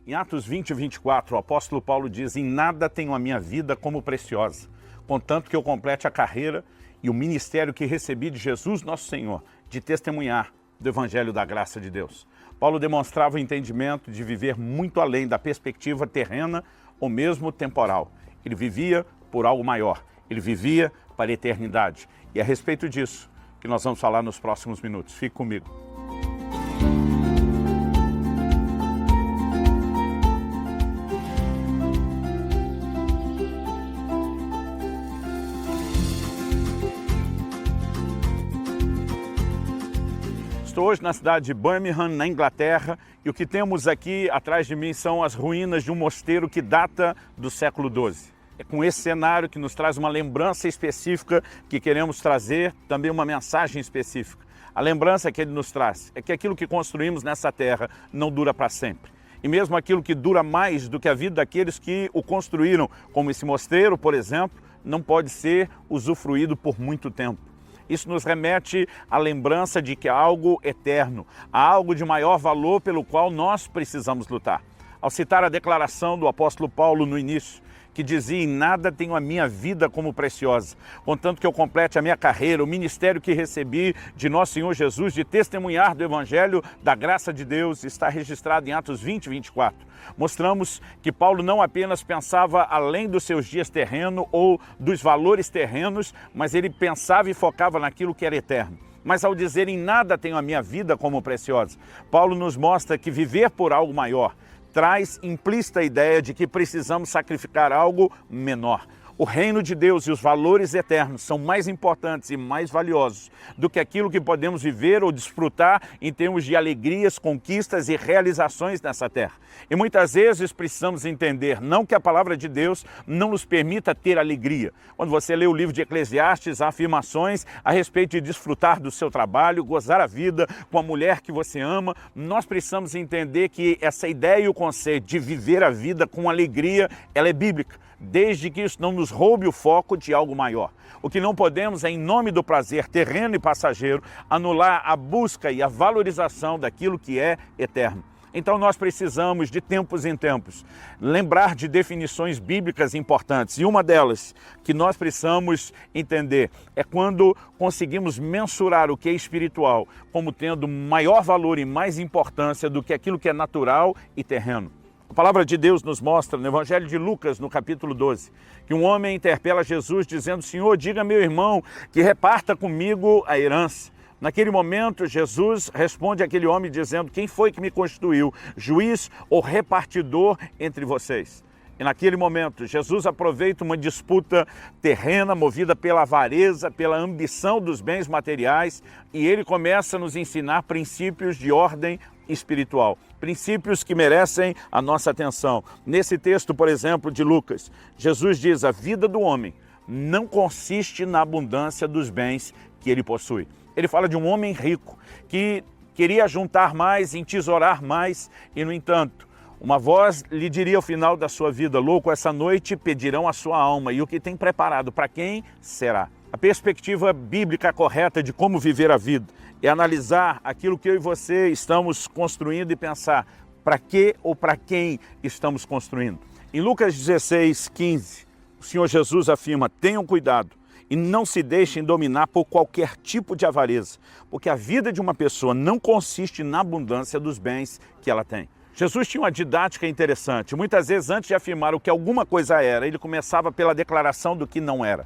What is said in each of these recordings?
Em Atos 20 e 24, o apóstolo Paulo diz: em nada tenho a minha vida como preciosa, contanto que eu complete a carreira e o ministério que recebi de Jesus nosso Senhor, de testemunhar do Evangelho da graça de Deus. Paulo demonstrava o entendimento de viver muito além da perspectiva terrena ou mesmo temporal. Ele vivia por algo maior, ele vivia para a eternidade. E é a respeito disso que nós vamos falar nos próximos minutos. Fique comigo. Estou hoje na cidade de Birmingham, na Inglaterra, e o que temos aqui atrás de mim são as ruínas de um mosteiro que data do século XII. É com esse cenário que nos traz uma lembrança específica que queremos trazer, também uma mensagem específica. A lembrança que ele nos traz é que aquilo que construímos nessa terra não dura para sempre. E mesmo aquilo que dura mais do que a vida daqueles que o construíram, como esse mosteiro, por exemplo, não pode ser usufruído por muito tempo. Isso nos remete à lembrança de que há algo eterno, há algo de maior valor pelo qual nós precisamos lutar. Ao citar a declaração do apóstolo Paulo no início, que dizia: em nada tenho a minha vida como preciosa, contanto que eu complete a minha carreira, o ministério que recebi de nosso Senhor Jesus, de testemunhar do Evangelho da graça de Deus, está registrado em Atos 20 e 24. Mostramos que Paulo não apenas pensava além dos seus dias terrenos ou dos valores terrenos, mas ele pensava e focava naquilo que era eterno. Mas ao dizer em nada tenho a minha vida como preciosa, Paulo nos mostra que viver por algo maior traz implícita a ideia de que precisamos sacrificar algo menor. O reino de Deus e os valores eternos são mais importantes e mais valiosos do que aquilo que podemos viver ou desfrutar em termos de alegrias, conquistas e realizações nessa terra. E muitas vezes precisamos entender, não que a palavra de Deus não nos permita ter alegria. Quando você lê o livro de Eclesiastes, há afirmações a respeito de desfrutar do seu trabalho, gozar a vida com a mulher que você ama. Nós precisamos entender que essa ideia e o conceito de viver a vida com alegria, ela é bíblica, desde que isso não nos roube o foco de algo maior. O que não podemos é, em nome do prazer terreno e passageiro, anular a busca e a valorização daquilo que é eterno. Então nós precisamos, de tempos em tempos, lembrar de definições bíblicas importantes. E uma delas que nós precisamos entender é quando conseguimos mensurar o que é espiritual como tendo maior valor e mais importância do que aquilo que é natural e terreno. A palavra de Deus nos mostra no Evangelho de Lucas, no capítulo 12, que um homem interpela Jesus dizendo: Senhor, diga a meu irmão que reparta comigo a herança. Naquele momento, Jesus responde àquele homem dizendo: quem foi que me constituiu, juiz ou repartidor entre vocês? E naquele momento, Jesus aproveita uma disputa terrena, movida pela avareza, pela ambição dos bens materiais, e ele começa a nos ensinar princípios de ordem espiritual, princípios que merecem a nossa atenção. Nesse texto, por exemplo, de Lucas, Jesus diz: a vida do homem não consiste na abundância dos bens que ele possui. Ele fala de um homem rico que queria juntar mais, entesourar mais, e no entanto, uma voz lhe diria ao final da sua vida: louco, essa noite pedirão a sua alma, e o que tem preparado para quem será? A perspectiva bíblica correta de como viver a vida é analisar aquilo que eu e você estamos construindo e pensar para que ou para quem estamos construindo. Em Lucas 16, 15, o Senhor Jesus afirma: tenham cuidado e não se deixem dominar por qualquer tipo de avareza, porque a vida de uma pessoa não consiste na abundância dos bens que ela tem. Jesus tinha uma didática interessante. Muitas vezes, antes de afirmar o que alguma coisa era, ele começava pela declaração do que não era.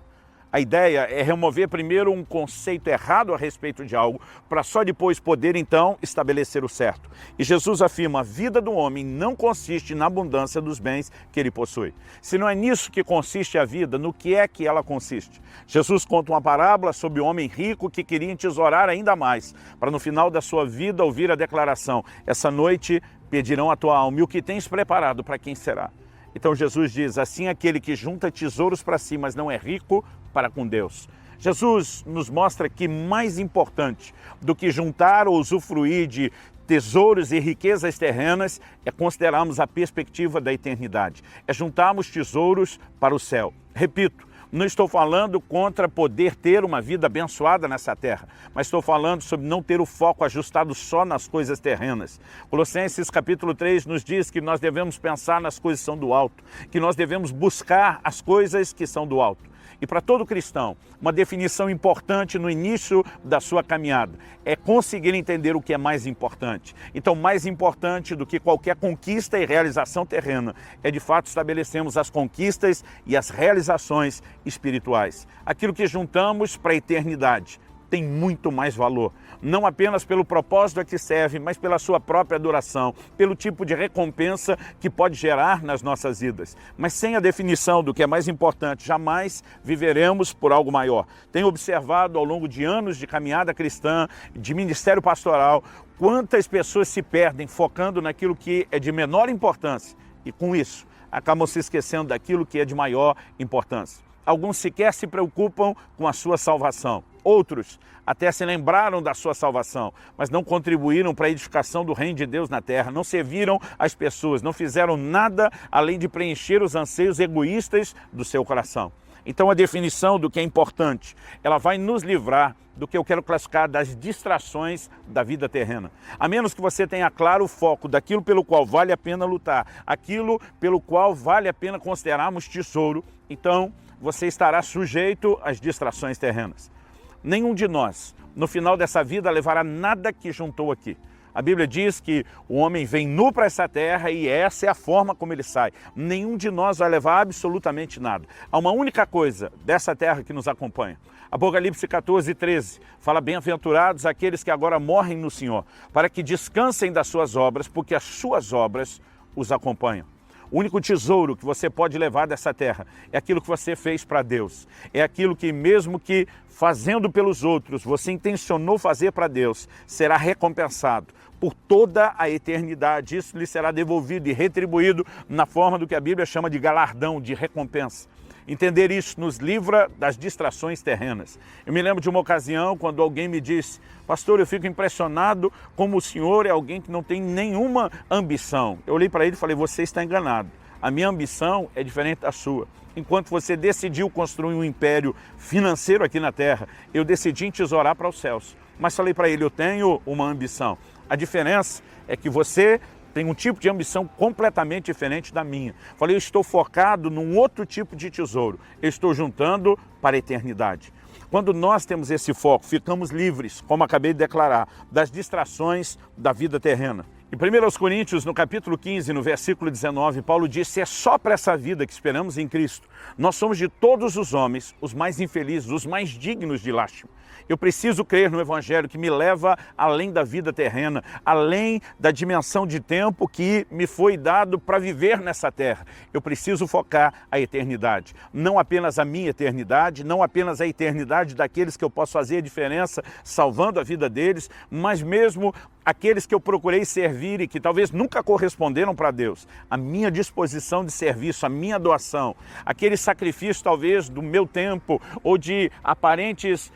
A ideia é remover primeiro um conceito errado a respeito de algo, para só depois poder, então, estabelecer o certo. E Jesus afirma: a vida do homem não consiste na abundância dos bens que ele possui. Se não é nisso que consiste a vida, no que é que ela consiste? Jesus conta uma parábola sobre o homem rico que queria entesourar ainda mais, para no final da sua vida ouvir a declaração: essa noite pedirão a tua alma, e o que tens preparado para quem será? Então Jesus diz: assim aquele que junta tesouros para si, mas não é rico para com Deus. Jesus nos mostra que mais importante do que juntar ou usufruir de tesouros e riquezas terrenas é considerarmos a perspectiva da eternidade, é juntarmos tesouros para o céu. Repito, Não estou falando contra poder ter uma vida abençoada nessa terra, mas estou falando sobre não ter o foco ajustado só nas coisas terrenas. Colossenses capítulo 3 nos diz que nós devemos pensar nas coisas que são do alto, que nós devemos buscar as coisas que são do alto. E para todo cristão, uma definição importante no início da sua caminhada é conseguir entender o que é mais importante. Então, mais importante do que qualquer conquista e realização terrena é, de fato, estabelecermos as conquistas e as realizações espirituais. Aquilo que juntamos para a eternidade tem muito mais valor, não apenas pelo propósito a que serve, mas pela sua própria duração, pelo tipo de recompensa que pode gerar nas nossas vidas. Mas sem a definição do que é mais importante, jamais viveremos por algo maior. Tenho observado ao longo de anos de caminhada cristã, de ministério pastoral, quantas pessoas se perdem focando naquilo que é de menor importância e, com isso, acabam se esquecendo daquilo que é de maior importância. Alguns sequer se preocupam com a sua salvação. Outros até se lembraram da sua salvação, mas não contribuíram para a edificação do reino de Deus na terra, não serviram as pessoas, não fizeram nada além de preencher os anseios egoístas do seu coração. Então a definição do que é importante, ela vai nos livrar do que eu quero classificar das distrações da vida terrena. A menos que você tenha claro o foco daquilo pelo qual vale a pena lutar, aquilo pelo qual vale a pena considerarmos tesouro, então você estará sujeito às distrações terrenas. Nenhum de nós, no final dessa vida, levará nada que juntou aqui. A Bíblia diz que o homem vem nu para essa terra e essa é a forma como ele sai. Nenhum de nós vai levar absolutamente nada. Há uma única coisa dessa terra que nos acompanha. Apocalipse 14:13 fala: bem-aventurados aqueles que agora morrem no Senhor, para que descansem das suas obras, porque as suas obras os acompanham. O único tesouro que você pode levar dessa terra é aquilo que você fez para Deus. É aquilo que, mesmo que fazendo pelos outros, você intencionou fazer para Deus, será recompensado por toda a eternidade. Isso lhe será devolvido e retribuído na forma do que a Bíblia chama de galardão, de recompensa. Entender isso nos livra das distrações terrenas. Eu me lembro de uma ocasião quando alguém me disse: pastor, eu fico impressionado como o senhor é alguém que não tem nenhuma ambição. Eu olhei para ele e falei: você está enganado. A minha ambição é diferente da sua. Enquanto você decidiu construir um império financeiro aqui na terra, eu decidi entesourar para os céus. Mas falei para ele: eu tenho uma ambição. A diferença é que você tem um tipo de ambição completamente diferente da minha. Falei: eu estou focado num outro tipo de tesouro. Eu estou juntando para a eternidade. Quando nós temos esse foco, ficamos livres, como acabei de declarar, das distrações da vida terrena. Em 1 Coríntios, no capítulo 15, no versículo 19, Paulo disse: é só para essa vida que esperamos em Cristo. Nós somos de todos os homens os mais infelizes, os mais dignos de lástima. Eu preciso crer no Evangelho que me leva além da vida terrena, além da dimensão de tempo que me foi dado para viver nessa terra. Eu preciso focar a eternidade. Não apenas a minha eternidade, não apenas a eternidade daqueles que eu posso fazer a diferença salvando a vida deles, mas mesmo aqueles que eu procurei servir e que talvez nunca corresponderam para Deus. A minha disposição de serviço, a minha doação, aquele sacrifício talvez do meu tempo ou de aparentes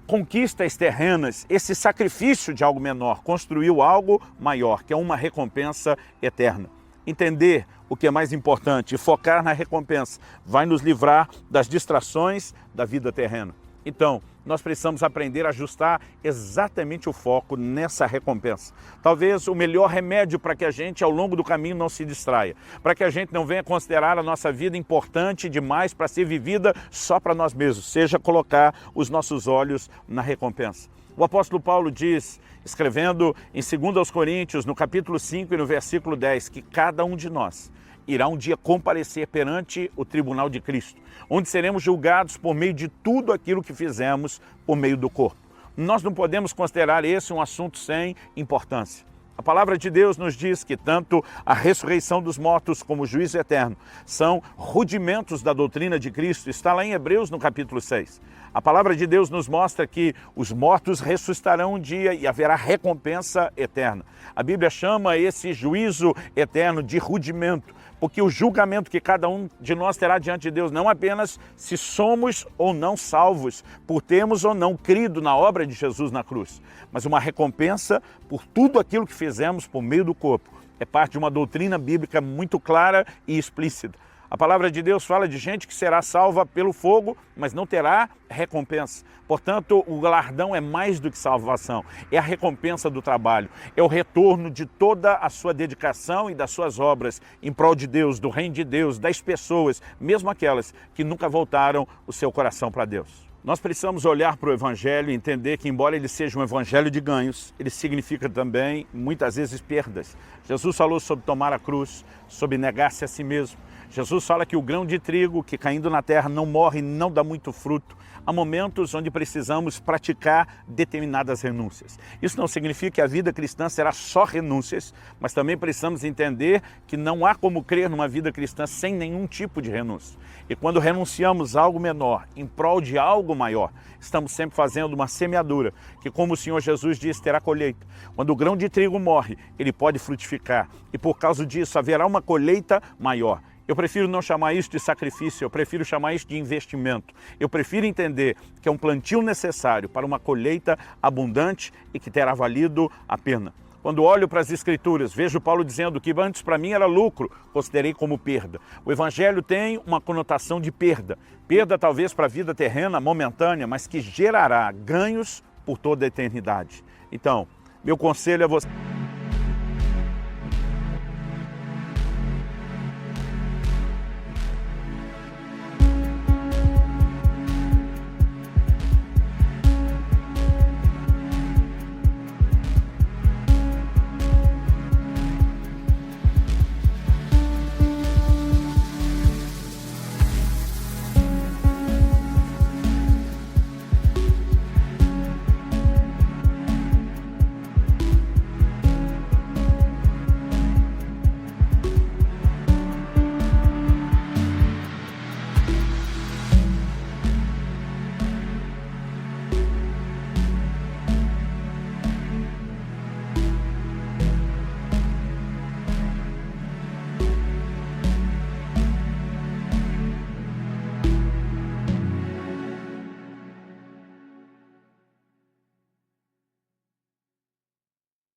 conquistas terrenas, esse sacrifício de algo menor construiu algo maior, que é uma recompensa eterna. Entender o que é mais importante e focar na recompensa vai nos livrar das distrações da vida terrena. Então, nós precisamos aprender a ajustar exatamente o foco nessa recompensa. Talvez o melhor remédio para que a gente, ao longo do caminho, não se distraia. Para que a gente não venha considerar a nossa vida importante demais para ser vivida só para nós mesmos. Seja colocar os nossos olhos na recompensa. O apóstolo Paulo diz, escrevendo em 2 Coríntios, no capítulo 5 e no versículo 10, que cada um de nós irá um dia comparecer perante o tribunal de Cristo, onde seremos julgados por meio de tudo aquilo que fizemos por meio do corpo. Nós não podemos considerar esse um assunto sem importância. A palavra de Deus nos diz que tanto a ressurreição dos mortos como o juízo eterno são rudimentos da doutrina de Cristo. Está lá em Hebreus, no capítulo 6. A palavra de Deus nos mostra que os mortos ressuscitarão um dia e haverá recompensa eterna. A Bíblia chama esse juízo eterno de rudimento, porque o julgamento que cada um de nós terá diante de Deus não apenas se somos ou não salvos, por termos ou não crido na obra de Jesus na cruz, mas uma recompensa por tudo aquilo que fizemos por meio do corpo. É parte de uma doutrina bíblica muito clara e explícita. A palavra de Deus fala de gente que será salva pelo fogo, mas não terá recompensa. Portanto, o galardão é mais do que salvação, é a recompensa do trabalho, é o retorno de toda a sua dedicação e das suas obras em prol de Deus, do reino de Deus, das pessoas, mesmo aquelas que nunca voltaram o seu coração para Deus. Nós precisamos olhar para o Evangelho e entender que, embora ele seja um Evangelho de ganhos, ele significa também, muitas vezes, perdas. Jesus falou sobre tomar a cruz, sobre negar-se a si mesmo. Jesus fala que o grão de trigo que caindo na terra não morre, não dá muito fruto. Há momentos onde precisamos praticar determinadas renúncias. Isso não significa que a vida cristã será só renúncias, mas também precisamos entender que não há como crer numa vida cristã sem nenhum tipo de renúncia. E quando renunciamos a algo menor em prol de algo maior, estamos sempre fazendo uma semeadura, que, como o Senhor Jesus disse, terá colheita. Quando o grão de trigo morre, ele pode frutificar, e por causa disso haverá uma colheita maior. Eu prefiro não chamar isso de sacrifício, eu prefiro chamar isso de investimento. Eu prefiro entender que é um plantio necessário para uma colheita abundante e que terá valido a pena. Quando olho para as Escrituras, vejo Paulo dizendo que antes para mim era lucro, considerei como perda. O Evangelho tem uma conotação de perda. Perda talvez para a vida terrena, momentânea, mas que gerará ganhos por toda a eternidade. Então, meu conselho a você...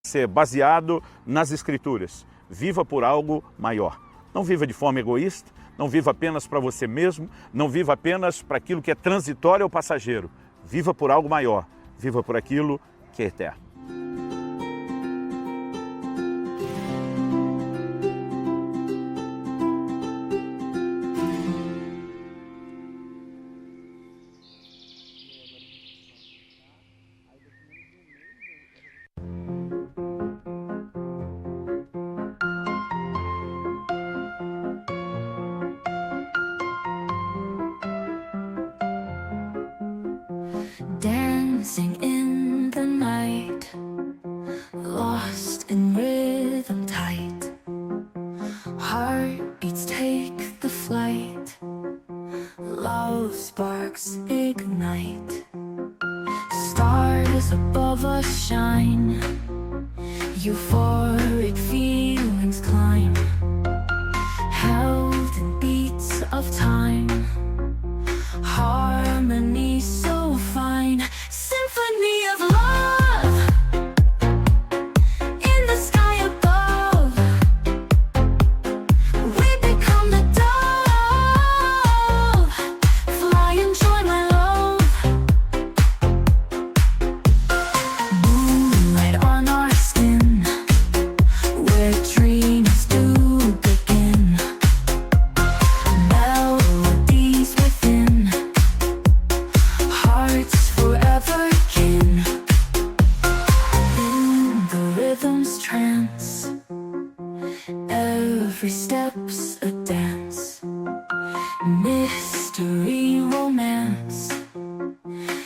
ser baseado nas Escrituras. Viva por algo maior. Não viva de forma egoísta, não viva apenas para você mesmo, não viva apenas para aquilo que é transitório ou passageiro. Viva por algo maior, viva por aquilo que é eterno. Dancing in the night, lost in rhythm tight. Heartbeats take the flight, love sparks ignite. Stars above us shine, euphoric feelings climb. Held in beats of time, harmony so fine. Symphony of love in the sky above. We become the dove, fly and join my love. Moonlight on our skin, where dreams do begin. Melodies within, hearts forever kin. In the rhythm's trance, every step's a dance. Mystery, romance,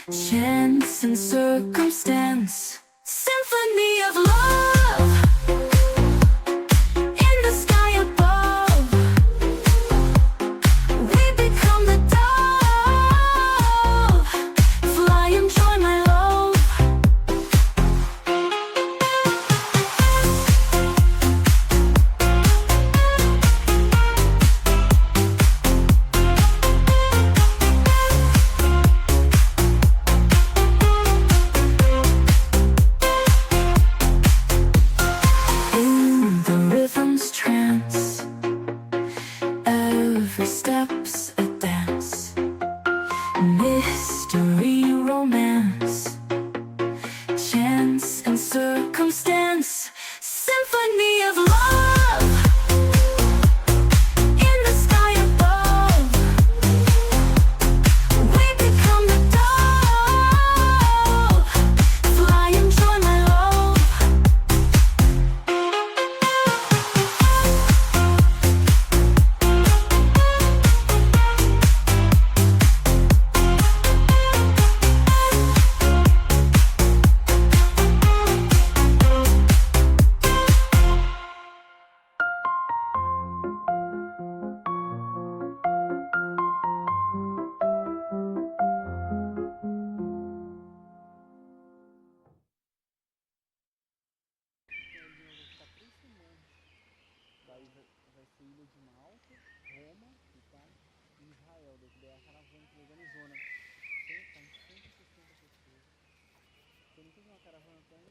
chance and circumstance. Symphony of love in the sky above. We become the dove, fly and join my love. Aí vai ser Ilha de Malta, Roma, Itália e Israel. Daí a caravana que organizou, né? Tá em 160 pessoas. Você nunca viu uma caravana tão